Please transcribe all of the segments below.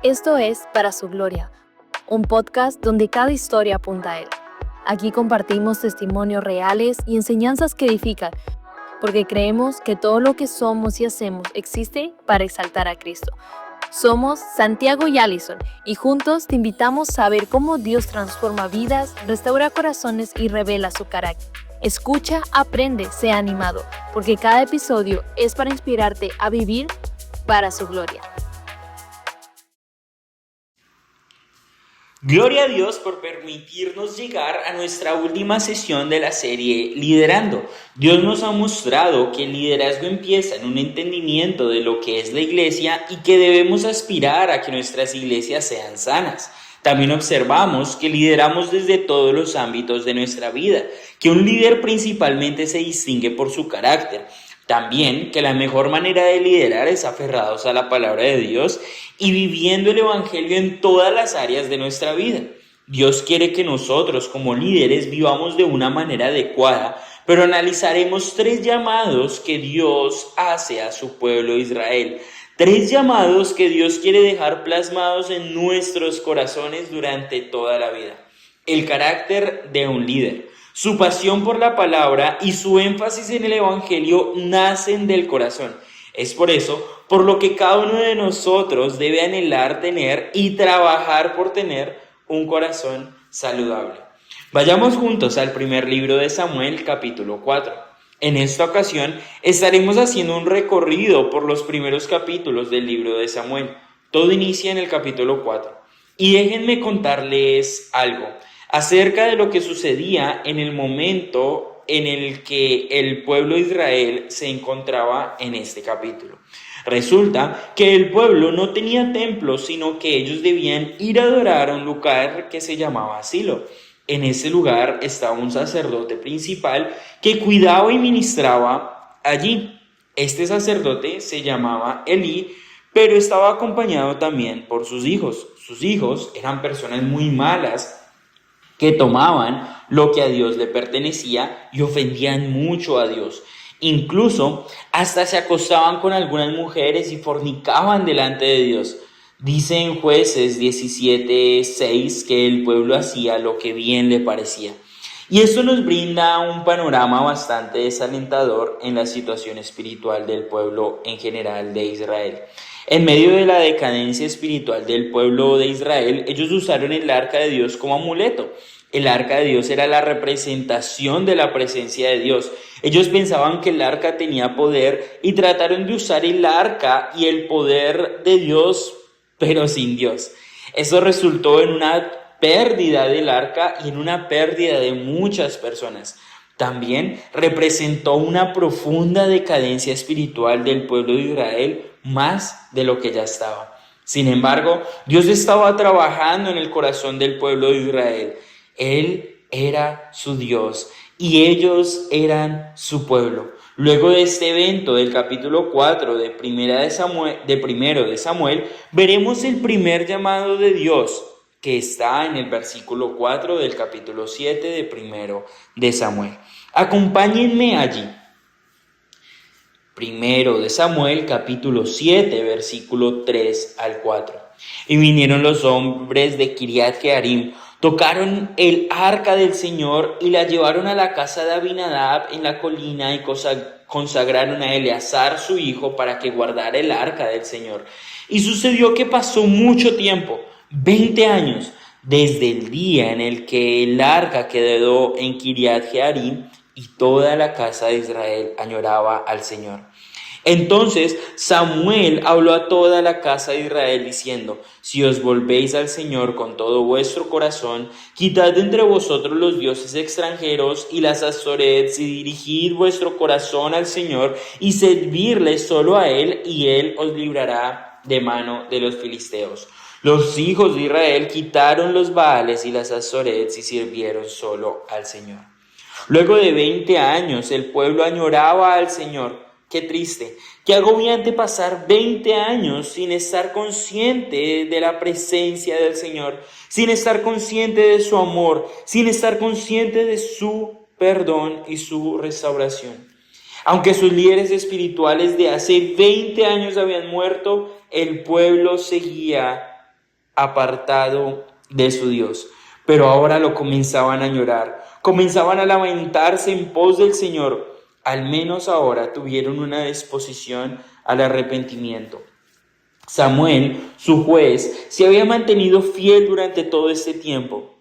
Esto es Para su Gloria, un podcast donde cada historia apunta a Él. Aquí compartimos testimonios reales y enseñanzas que edifican, porque creemos que todo lo que somos y hacemos existe para exaltar a Cristo. Somos Santiago y Allison, y juntos te invitamos a ver cómo Dios transforma vidas, restaura corazones y revela su carácter. Escucha, aprende, sea animado, porque cada episodio es para inspirarte a vivir para su gloria. Gloria a Dios por permitirnos llegar a nuestra última sesión de la serie Liderando. Dios nos ha mostrado que el liderazgo empieza en un entendimiento de lo que es la iglesia y que debemos aspirar a que nuestras iglesias sean sanas. También observamos que lideramos desde todos los ámbitos de nuestra vida, que un líder principalmente se distingue por su carácter. También que la mejor manera de liderar es aferrados a la palabra de Dios y viviendo el evangelio en todas las áreas de nuestra vida. Dios quiere que nosotros como líderes vivamos de una manera adecuada, pero analizaremos 3 llamados que Dios hace a su pueblo Israel. 3 llamados que Dios quiere dejar plasmados en nuestros corazones durante toda la vida. El carácter de un líder, su pasión por la palabra y su énfasis en el evangelio nacen del corazón. Es por eso por lo que cada uno de nosotros debe anhelar tener y trabajar por tener un corazón saludable. Vayamos juntos al primer libro de Samuel, capítulo 4. En esta ocasión estaremos haciendo un recorrido por los primeros capítulos del libro de Samuel. Todo inicia en el capítulo 4. Y déjenme contarles algo acerca de lo que sucedía en el momento en el que el pueblo de Israel se encontraba en este capítulo. Resulta que el pueblo no tenía templo, sino que ellos debían ir a adorar a un lugar que se llamaba Silo. En ese lugar estaba un sacerdote principal que cuidaba y ministraba allí. Este sacerdote se llamaba Elí, pero estaba acompañado también por sus hijos. Sus hijos eran personas muy malas, que tomaban lo que a Dios le pertenecía y ofendían mucho a Dios. Incluso hasta se acostaban con algunas mujeres y fornicaban delante de Dios. Dice en Jueces 17:6 que el pueblo hacía lo que bien le parecía. Y esto nos brinda un panorama bastante desalentador en la situación espiritual del pueblo en general de Israel. En medio de la decadencia espiritual del pueblo de Israel, ellos usaron el arca de Dios como amuleto. El arca de Dios era la representación de la presencia de Dios. Ellos pensaban que el arca tenía poder y trataron de usar el arca y el poder de Dios, pero sin Dios. Eso resultó en una pérdida del arca y en una pérdida de muchas personas. También representó una profunda decadencia espiritual del pueblo de Israel, más de lo que ya estaba. Sin embargo, Dios estaba trabajando en el corazón del pueblo de Israel. Él era su Dios y ellos eran su pueblo. Luego de este evento del capítulo 4 de primero de Samuel, veremos el primer llamado de Dios que está en el versículo 4 del capítulo 7 de primero de Samuel. Acompáñenme allí. Primero de Samuel, capítulo 7, versículo 3 al 4. Y vinieron los hombres de Kiriat Jearim, tocaron el arca del Señor y la llevaron a la casa de Abinadab en la colina y consagraron a Eleazar su hijo para que guardara el arca del Señor. Y sucedió que pasó mucho tiempo, 20 años, desde el día en el que el arca quedó en Kiriat Jearim, y toda la casa de Israel añoraba al Señor. Entonces Samuel habló a toda la casa de Israel diciendo: si os volvéis al Señor con todo vuestro corazón, quitad de entre vosotros los dioses extranjeros y las astorets, y dirigid vuestro corazón al Señor y servirle solo a Él, y Él os librará de mano de los filisteos. Los hijos de Israel quitaron los Baales y las astorets y sirvieron solo al Señor. Luego de 20 años el pueblo añoraba al Señor. Qué triste, qué agobiante pasar 20 años sin estar consciente de la presencia del Señor, sin estar consciente de su amor, sin estar consciente de su perdón y su restauración. Aunque sus líderes espirituales de hace 20 años habían muerto, el pueblo seguía apartado de su Dios. Pero ahora lo comenzaban a añorar, comenzaban a lamentarse en pos del Señor. Al menos ahora tuvieron una disposición al arrepentimiento. Samuel, su juez, se había mantenido fiel durante todo este tiempo.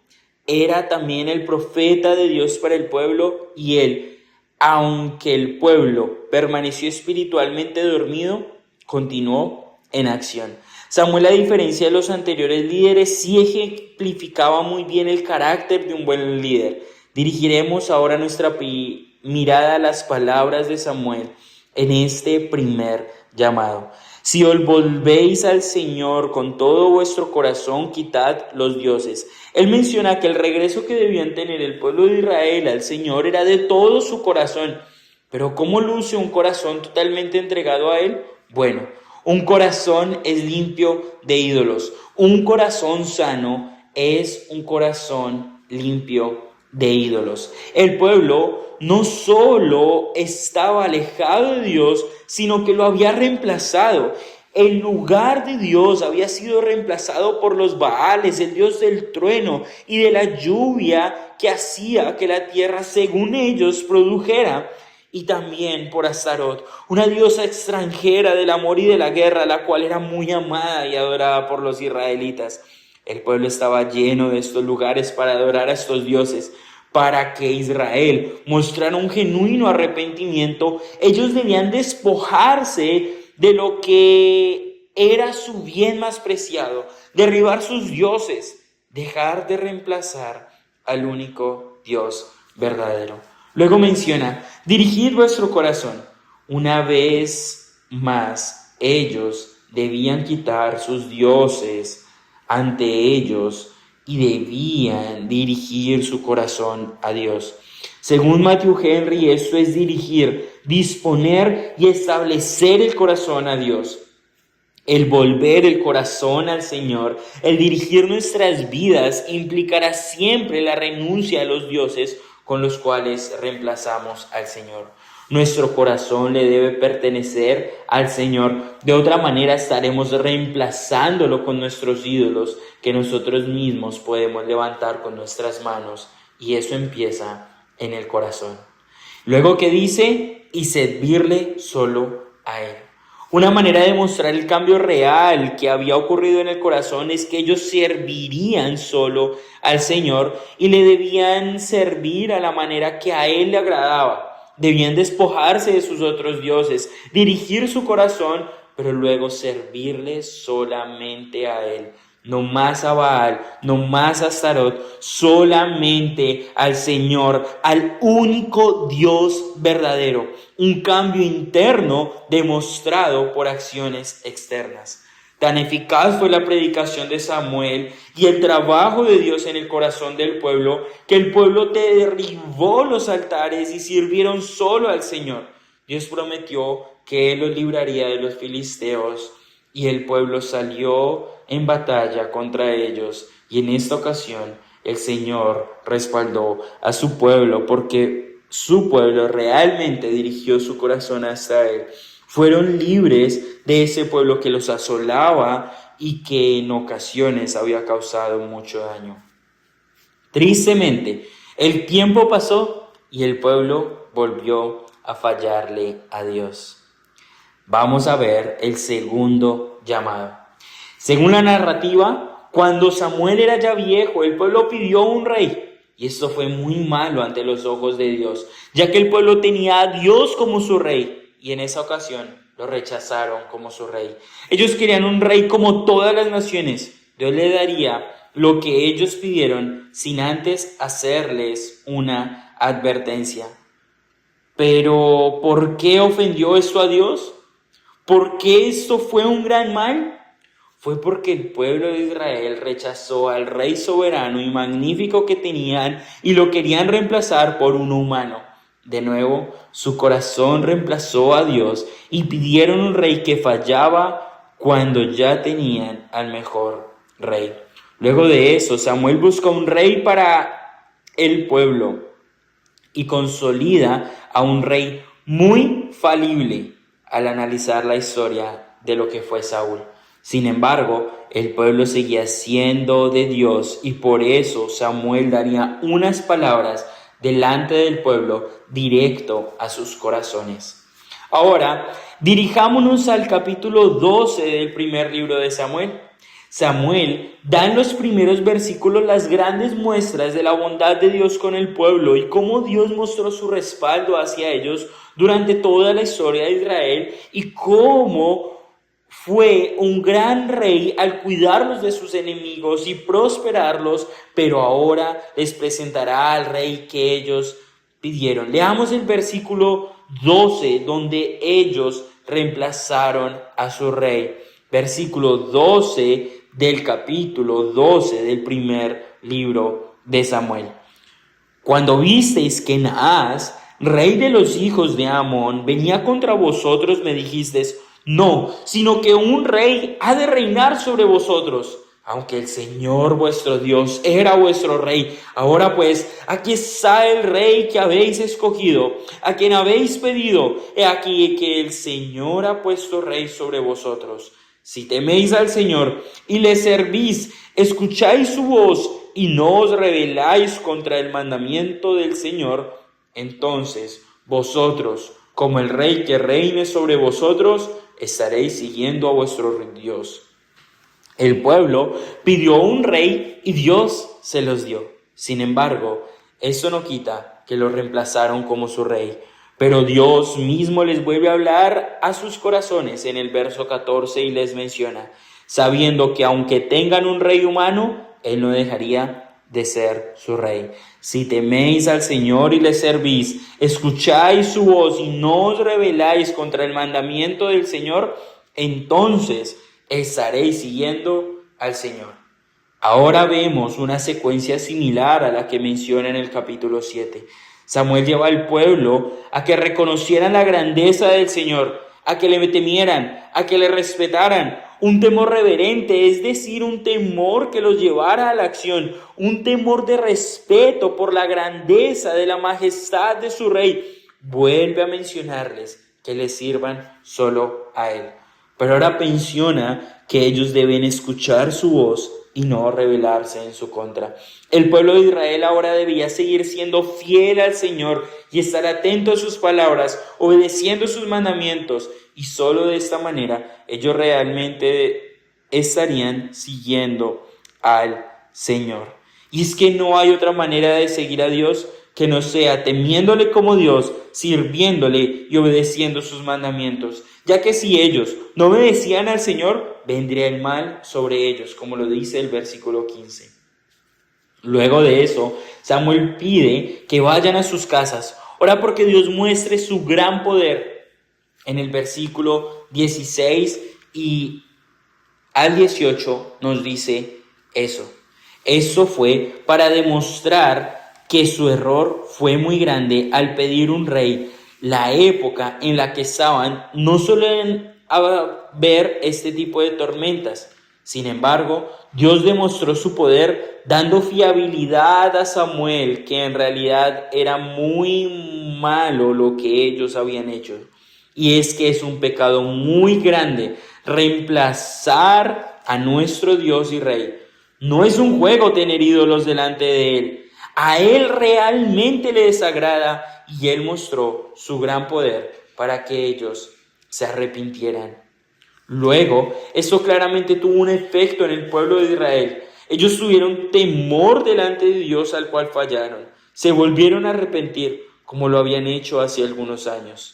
Era también el profeta de Dios para el pueblo y él, aunque el pueblo permaneció espiritualmente dormido, continuó en acción. Samuel, a diferencia de los anteriores líderes, sí ejemplificaba muy bien el carácter de un buen líder. Dirigiremos ahora nuestra mirada a las palabras de Samuel en este primer llamado. Si os volvéis al Señor con todo vuestro corazón, quitad los dioses. Él menciona que el regreso que debían tener el pueblo de Israel al Señor era de todo su corazón. Pero ¿cómo luce un corazón totalmente entregado a Él? Bueno, un corazón es limpio de ídolos. Un corazón sano es un corazón limpio de ídolos. El pueblo no solo estaba alejado de Dios, sino que lo había reemplazado. El lugar de Dios había sido reemplazado por los Baales, el dios del trueno y de la lluvia que hacía que la tierra, según ellos, produjera. Y también por Astarot, una diosa extranjera del amor y de la guerra, la cual era muy amada y adorada por los israelitas. El pueblo estaba lleno de estos lugares para adorar a estos dioses. Para que Israel mostrara un genuino arrepentimiento, ellos debían despojarse de lo que era su bien más preciado, derribar sus dioses, dejar de reemplazar al único Dios verdadero. Luego menciona, dirigid vuestro corazón. Una vez más, ellos debían quitar sus dioses ante ellos y debían dirigir su corazón a Dios. Según Matthew Henry, esto es dirigir, disponer y establecer el corazón a Dios. El volver el corazón al Señor, el dirigir nuestras vidas implicará siempre la renuncia a los dioses con los cuales reemplazamos al Señor. Nuestro corazón le debe pertenecer al Señor. De otra manera estaremos reemplazándolo con nuestros ídolos que nosotros mismos podemos levantar con nuestras manos. Y eso empieza en el corazón. Luego que dice, y servirle solo a Él. Una manera de mostrar el cambio real que había ocurrido en el corazón es que ellos servirían solo al Señor y le debían servir a la manera que a Él le agradaba. Debían despojarse de sus otros dioses, dirigir su corazón, pero luego servirle solamente a Él. No más a Baal, no más a Astarot, solamente al Señor, al único Dios verdadero. Un cambio interno demostrado por acciones externas. Tan eficaz fue la predicación de Samuel y el trabajo de Dios en el corazón del pueblo, que el pueblo derribó los altares y sirvieron solo al Señor. Dios prometió que Él los libraría de los filisteos y el pueblo salió en batalla contra ellos. Y en esta ocasión el Señor respaldó a su pueblo porque su pueblo realmente dirigió su corazón hasta Él. Fueron libres de ese pueblo que los asolaba y que en ocasiones había causado mucho daño. Tristemente, el tiempo pasó y el pueblo volvió a fallarle a Dios. Vamos a ver el segundo llamado. Según la narrativa, cuando Samuel era ya viejo, el pueblo pidió un rey. Y esto fue muy malo ante los ojos de Dios, ya que el pueblo tenía a Dios como su rey. Y en esa ocasión lo rechazaron como su rey. Ellos querían un rey como todas las naciones. Dios le daría lo que ellos pidieron sin antes hacerles una advertencia. Pero ¿por qué ofendió esto a Dios? ¿Por qué esto fue un gran mal? Fue porque el pueblo de Israel rechazó al rey soberano y magnífico que tenían y lo querían reemplazar por uno humano. De nuevo, su corazón reemplazó a Dios y pidieron un rey que fallaba cuando ya tenían al mejor rey. Luego de eso, Samuel busca un rey para el pueblo y consolida a un rey muy falible al analizar la historia de lo que fue Saúl. Sin embargo, el pueblo seguía siendo de Dios y por eso Samuel daría unas palabras delante del pueblo directo a sus corazones. Ahora, dirijámonos al capítulo 12 del primer libro de Samuel. Samuel da en los primeros versículos las grandes muestras de la bondad de Dios con el pueblo y cómo Dios mostró su respaldo hacia ellos durante toda la historia de Israel y cómo fue un gran rey al cuidarlos de sus enemigos y prosperarlos, pero ahora les presentará al rey que ellos pidieron. Leamos el versículo 12, donde ellos reemplazaron a su rey. Versículo 12 del capítulo 12 del primer libro de Samuel. Cuando visteis que Naas, rey de los hijos de Amón, venía contra vosotros, me dijisteis: no, sino que un rey ha de reinar sobre vosotros. Aunque el Señor vuestro Dios era vuestro rey. Ahora pues, aquí está el rey que habéis escogido, a quien habéis pedido. He aquí que el Señor ha puesto rey sobre vosotros. Si teméis al Señor y le servís, escucháis su voz y no os rebeláis contra el mandamiento del Señor, entonces vosotros, como el rey que reine sobre vosotros, estaréis siguiendo a vuestro Dios. El pueblo pidió un rey y Dios se los dio. Sin embargo, eso no quita que lo reemplazaron como su rey. Pero Dios mismo les vuelve a hablar a sus corazones en el verso 14 y les menciona, sabiendo que aunque tengan un rey humano, Él no dejaría de ser su rey. Si teméis al Señor y le servís, escucháis su voz y no os rebeláis contra el mandamiento del Señor, entonces estaréis siguiendo al Señor. Ahora vemos una secuencia similar a la que menciona en el capítulo 7. Samuel lleva al pueblo a que reconocieran la grandeza del Señor, a que le temieran, a que le respetaran. Un temor reverente, es decir, un temor que los llevara a la acción, un temor de respeto por la grandeza de la majestad de su rey. Vuelve a mencionarles que les sirvan solo a Él. Pero ahora menciona que ellos deben escuchar su voz y no rebelarse en su contra. El pueblo de Israel ahora debía seguir siendo fiel al Señor y estar atento a sus palabras, obedeciendo sus mandamientos, y solo de esta manera ellos realmente estarían siguiendo al Señor. Y es que no hay otra manera de seguir a Dios que no sea temiéndole como Dios, sirviéndole y obedeciendo sus mandamientos, ya que si ellos no obedecían al Señor, vendría el mal sobre ellos, como lo dice el versículo 15. Luego de eso, Samuel pide que vayan a sus casas, ora porque Dios muestre su gran poder. En el versículo 16 y al 18 nos dice eso. Eso fue para demostrar que su error fue muy grande al pedir un rey. La época en la que estaban no suelen ver este tipo de tormentas. Sin embargo, Dios demostró su poder dando fiabilidad a Samuel, que en realidad era muy malo lo que ellos habían hecho. Y es que es un pecado muy grande reemplazar a nuestro Dios y Rey. No es un juego tener ídolos delante de Él. A Él realmente le desagrada y Él mostró su gran poder para que ellos se arrepintieran. Luego, esto claramente tuvo un efecto en el pueblo de Israel. Ellos tuvieron temor delante de Dios al cual fallaron. Se volvieron a arrepentir como lo habían hecho hace algunos años.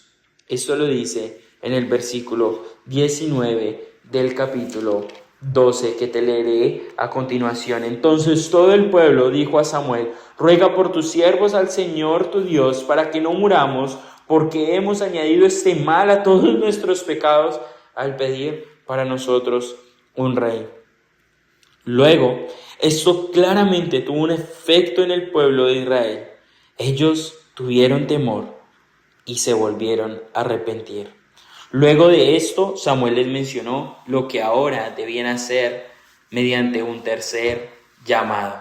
Esto lo dice en el versículo 19 del capítulo 12 que te leeré a continuación. Entonces todo el pueblo dijo a Samuel: ruega por tus siervos al Señor tu Dios para que no muramos, porque hemos añadido este mal a todos nuestros pecados al pedir para nosotros un rey. Luego, esto claramente tuvo un efecto en el pueblo de Israel. Ellos tuvieron temor y se volvieron a arrepentir. Luego de esto, Samuel les mencionó lo que ahora debían hacer mediante un tercer llamado.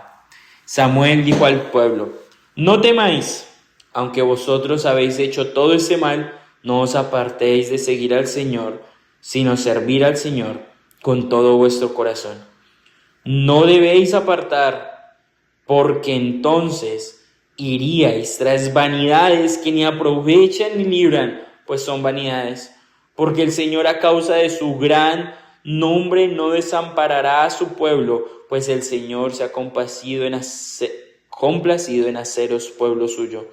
Samuel dijo al pueblo: no temáis, aunque vosotros habéis hecho todo este mal, no os apartéis de seguir al Señor, sino servir al Señor. con todo vuestro corazón. No debéis apartar, porque entonces iríais tras vanidades que ni aprovechan ni libran, pues son vanidades. Porque el Señor, a causa de su gran nombre, no desamparará a su pueblo, pues el Señor se ha complacido en haceros pueblo suyo.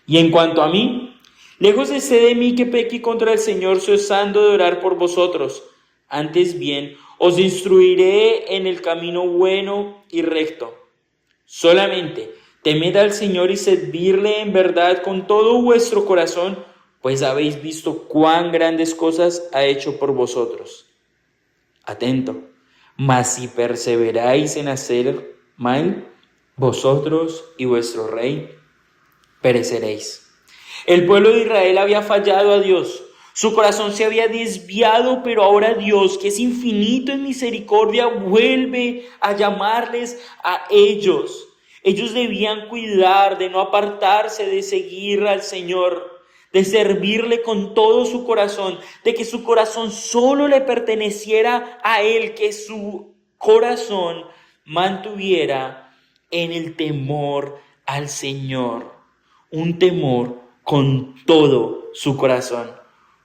Y en cuanto a mí, lejos esté de mí que peque contra el Señor, cesando de orar por vosotros. Antes bien, os instruiré en el camino bueno y recto. Solamente temed al Señor y servirle en verdad con todo vuestro corazón, pues habéis visto cuán grandes cosas ha hecho por vosotros. Atento, mas si perseveráis en hacer mal, vosotros y vuestro rey pereceréis. El pueblo de Israel había fallado a Dios. Su corazón se había desviado, pero ahora Dios, que es infinito en misericordia, vuelve a llamarles a ellos. Ellos debían cuidar de no apartarse de seguir al Señor, de servirle con todo su corazón, de que su corazón solo le perteneciera a Él, que su corazón mantuviera en el temor al Señor, un temor con todo su corazón.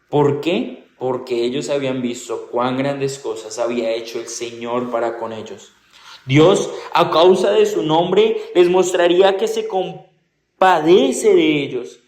¿Por qué? Porque ellos habían visto cuán grandes cosas había hecho el Señor para con ellos. Dios, a causa de su nombre, les mostraría que se compadece de ellos,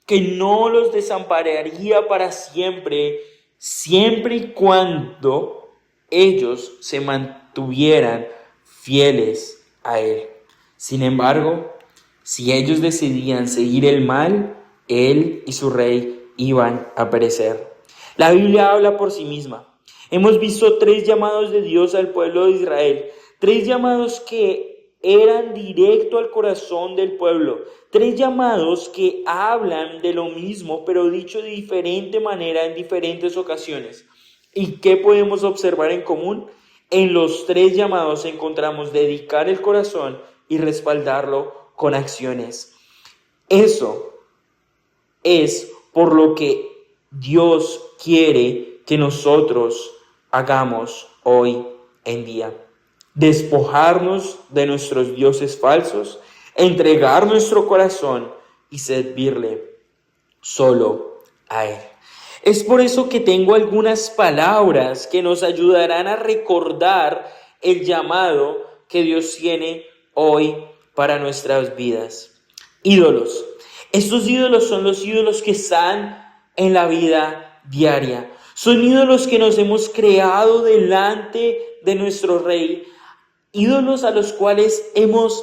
que no los desampararía para siempre, siempre y cuando ellos se mantuvieran fieles a Él. Sin embargo, si ellos decidían seguir el mal, Él y su rey iban a perecer. La Biblia habla por sí misma. Hemos visto 3 llamados de Dios al pueblo de Israel, 3 llamados que eran directo al corazón del pueblo, 3 llamados que hablan de lo mismo, pero dicho de diferente manera en diferentes ocasiones. ¿Y qué podemos observar en común? En los 3 llamados encontramos dedicar el corazón y respaldarlo con acciones. Eso es por lo que Dios quiere que nosotros hagamos hoy en día. Despojarnos de nuestros dioses falsos, entregar nuestro corazón y servirle solo a Él. Es por eso que tengo algunas palabras que nos ayudarán a recordar el llamado que Dios tiene hoy para nuestras vidas. Ídolos. Estos ídolos son los ídolos que están en la vida diaria. Son ídolos que nos hemos creado delante de nuestro Rey. Ídolos a los cuales hemos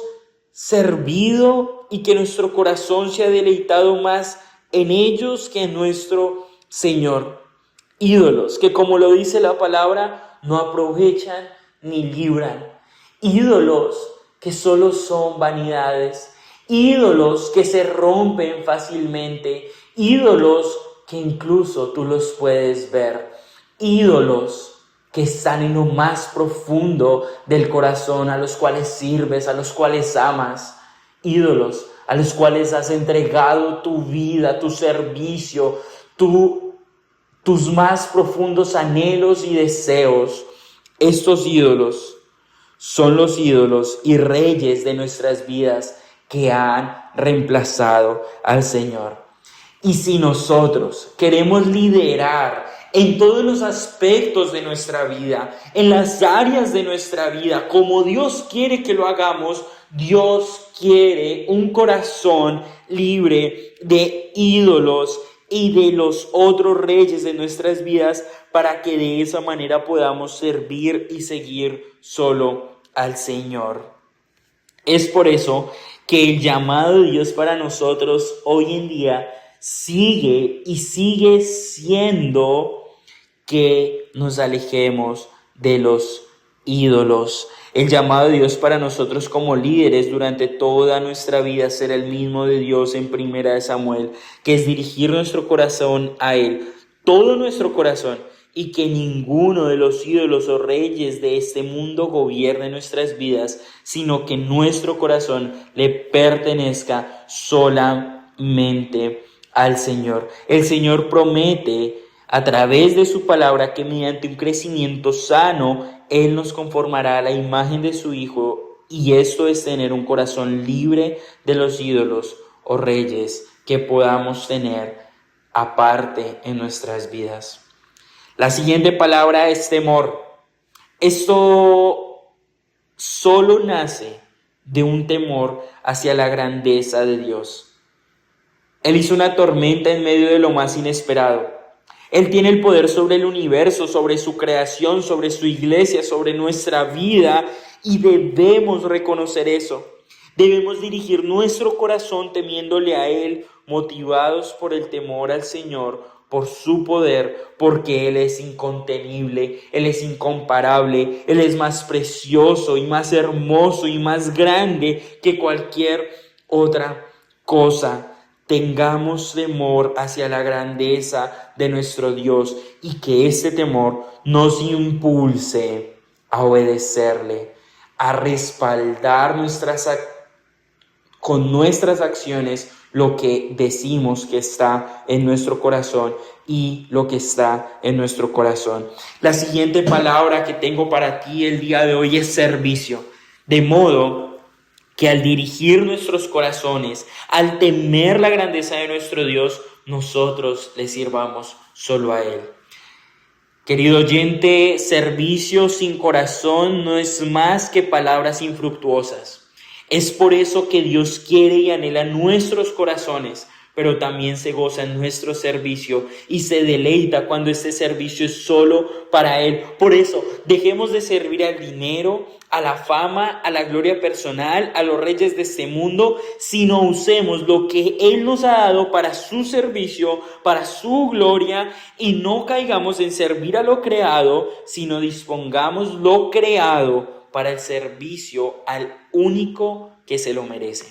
servido y que nuestro corazón se ha deleitado más en ellos que en nuestro Señor. Ídolos que, como lo dice la palabra, no aprovechan ni libran. Ídolos que solo son vanidades. Ídolos que se rompen fácilmente, ídolos que incluso tú los puedes ver, ídolos que están en lo más profundo del corazón, a los cuales sirves, a los cuales amas, ídolos a los cuales has entregado tu vida, tu servicio, tus más profundos anhelos y deseos. Estos ídolos son los ídolos y reyes de nuestras vidas que han reemplazado al Señor. Y si nosotros queremos liderar en todos los aspectos de nuestra vida, en las áreas de nuestra vida, como Dios quiere que lo hagamos, Dios quiere un corazón libre de ídolos y de los otros reyes de nuestras vidas, para que de esa manera podamos servir y seguir solo al Señor. Es por eso que el llamado de Dios para nosotros hoy en día sigue siendo que nos alejemos de los ídolos. El llamado de Dios para nosotros como líderes durante toda nuestra vida será el mismo de Dios en 1 Samuel, que es dirigir nuestro corazón a Él, todo nuestro corazón, y que ninguno de los ídolos o reyes de este mundo gobierne nuestras vidas, sino que nuestro corazón le pertenezca solamente al Señor. El Señor promete a través de su palabra, que mediante un crecimiento sano, Él nos conformará a la imagen de su Hijo, y esto es tener un corazón libre de los ídolos o reyes que podamos tener aparte en nuestras vidas. La siguiente palabra es temor. Esto solo nace de un temor hacia la grandeza de Dios. Él hizo una tormenta en medio de lo más inesperado. Él tiene el poder sobre el universo, sobre su creación, sobre su iglesia, sobre nuestra vida, y debemos reconocer eso. Debemos dirigir nuestro corazón temiéndole a Él, motivados por el temor al Señor, por su poder, porque Él es incontenible, Él es incomparable, Él es más precioso y más hermoso y más grande que cualquier otra cosa. Tengamos temor hacia la grandeza de nuestro Dios y que este temor nos impulse a obedecerle, a respaldar con nuestras acciones lo que decimos que está en nuestro corazón y lo que está en nuestro corazón. La siguiente palabra que tengo para ti el día de hoy es servicio. De modo que al dirigir nuestros corazones, al temer la grandeza de nuestro Dios, nosotros le sirvamos solo a Él. Querido oyente, servicio sin corazón no es más que palabras infructuosas. Es por eso que Dios quiere y anhela nuestros corazones, pero también se goza en nuestro servicio y se deleita cuando este servicio es solo para Él. Por eso, dejemos de servir al dinero, a la fama, a la gloria personal, a los reyes de este mundo, sino usemos lo que Él nos ha dado para su servicio, para su gloria, y no caigamos en servir a lo creado, sino dispongamos lo creado para el servicio al único que se lo merece.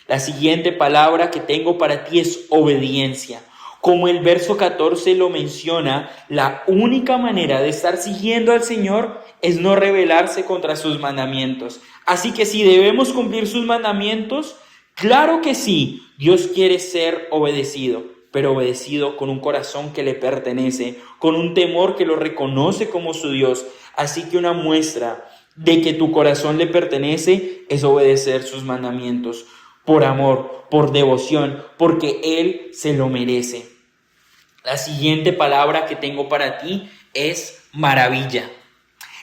La siguiente palabra que tengo para ti es obediencia. Como el verso 14 lo menciona, la única manera de estar siguiendo al Señor es no rebelarse contra sus mandamientos. Así que si debemos cumplir sus mandamientos, claro que sí, Dios quiere ser obedecido, pero obedecido con un corazón que le pertenece, con un temor que lo reconoce como su Dios. Así que una muestra de que tu corazón le pertenece es obedecer sus mandamientos, por amor, por devoción, porque Él se lo merece. La siguiente palabra que tengo para ti es maravilla.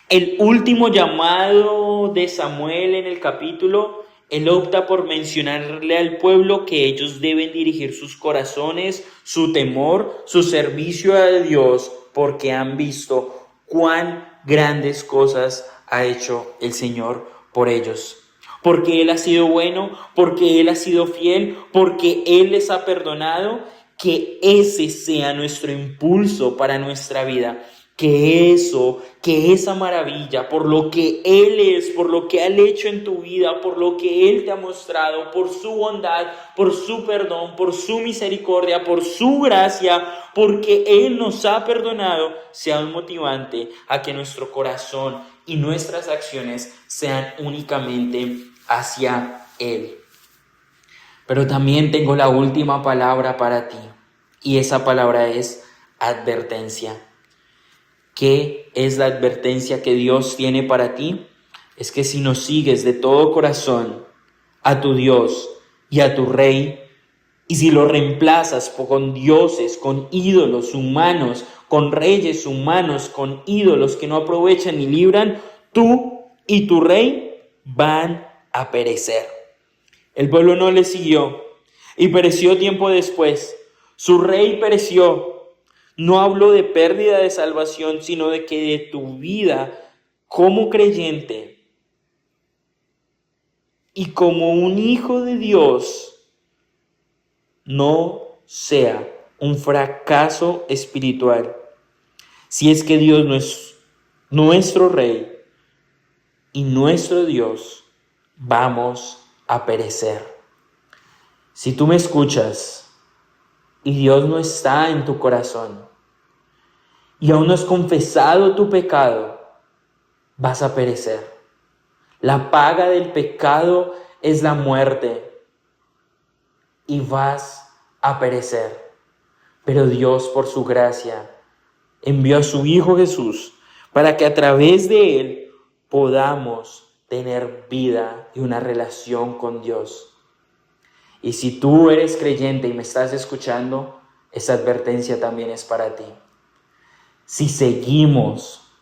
El último llamado de Samuel en el capítulo, él opta por mencionarle al pueblo que ellos deben dirigir sus corazones, su temor, su servicio a Dios, porque han visto cuán grandes cosas ha hecho el Señor por ellos. Porque Él ha sido bueno, porque Él ha sido fiel, porque Él les ha perdonado. Que ese sea nuestro impulso para nuestra vida. Que esa maravilla, por lo que Él es, por lo que ha hecho en tu vida, por lo que Él te ha mostrado, por su bondad, por su perdón, por su misericordia, por su gracia, porque Él nos ha perdonado, sea un motivante a que nuestro corazón y nuestras acciones sean únicamente hacia Él. Pero también tengo la última palabra para ti, y esa palabra es advertencia. ¿Qué es la advertencia que Dios tiene para ti? Es que si no sigues de todo corazón a tu Dios y a tu Rey, y si lo reemplazas con dioses, con ídolos humanos, con reyes humanos, con ídolos que no aprovechan ni libran, tú y tu Rey van a perecer. El pueblo no le siguió y pereció tiempo después. Su rey pereció. No hablo de pérdida de salvación, sino de que de tu vida como creyente y como un hijo de Dios no sea un fracaso espiritual. Si es que Dios no es nuestro Rey y nuestro Dios, vamos a perecer. Si tú me escuchas y Dios no está en tu corazón y aún no has confesado tu pecado, vas a perecer. La paga del pecado es la muerte y vas a perecer. Pero Dios, por su gracia, envió a su Hijo Jesús para que a través de Él podamos tener vida y una relación con Dios. Y si tú eres creyente y me estás escuchando, esa advertencia también es para ti. Si seguimos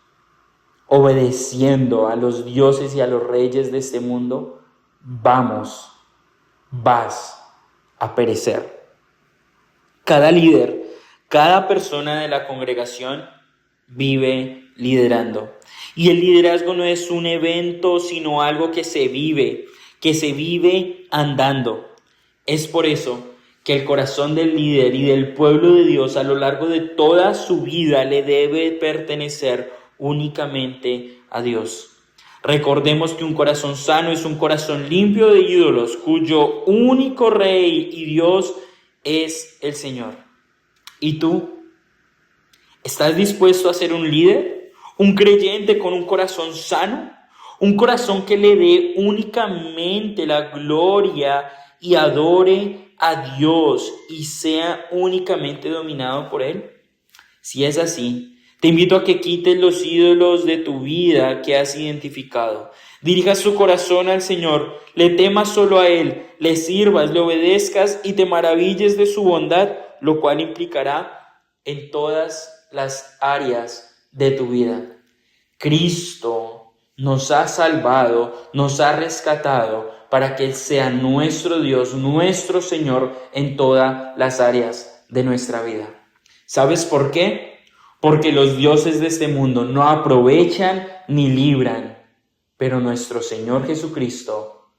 obedeciendo a los dioses y a los reyes de este mundo, vas a perecer. Cada líder, cada persona de la congregación vive liderando. Y el liderazgo no es un evento, sino algo que se vive andando. Es por eso que el corazón del líder y del pueblo de Dios a lo largo de toda su vida le debe pertenecer únicamente a Dios. Recordemos que un corazón sano es un corazón limpio de ídolos, cuyo único rey y Dios es el Señor. ¿Y tú? ¿Estás dispuesto a ser un líder? ¿Un creyente con un corazón sano? ¿Un corazón que le dé únicamente la gloria y adore a Dios y sea únicamente dominado por Él? Si es así, te invito a que quites los ídolos de tu vida que has identificado. Dirijas tu corazón al Señor, le temas solo a Él, le sirvas, le obedezcas y te maravilles de su bondad, lo cual implicará en todas las áreas de tu vida. Cristo nos ha salvado, nos ha rescatado para que Él sea nuestro Dios, nuestro Señor en todas las áreas de nuestra vida. ¿Sabes por qué? Porque los dioses de este mundo no aprovechan ni libran, pero nuestro Señor Jesucristo,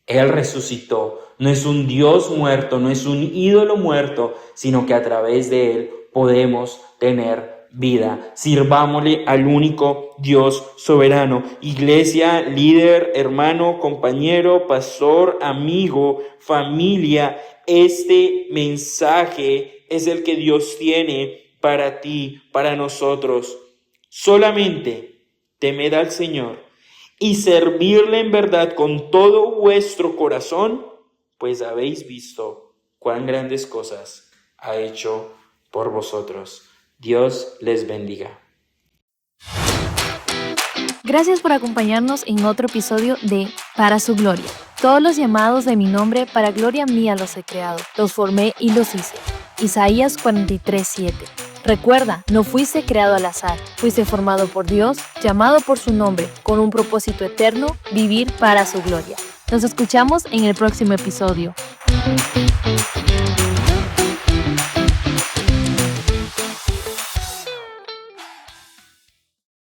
Él resucitó. No es un Dios muerto, no es un ídolo muerto, sino que a través de Él podemos tener vida. Sirvámosle al único Dios soberano. Iglesia, líder, hermano, compañero, pastor, amigo, familia, este mensaje es el que Dios tiene para ti, para nosotros. Solamente temed al Señor y servirle en verdad con todo vuestro corazón, pues habéis visto cuán grandes cosas ha hecho por vosotros. Dios les bendiga. Gracias por acompañarnos en otro episodio de Para su Gloria. Todos los llamados de mi nombre para gloria mía los he creado, los formé y los hice. Isaías 43:7. Recuerda, no fuiste creado al azar, fuiste formado por Dios, llamado por su nombre, con un propósito eterno, vivir para su gloria. Nos escuchamos en el próximo episodio.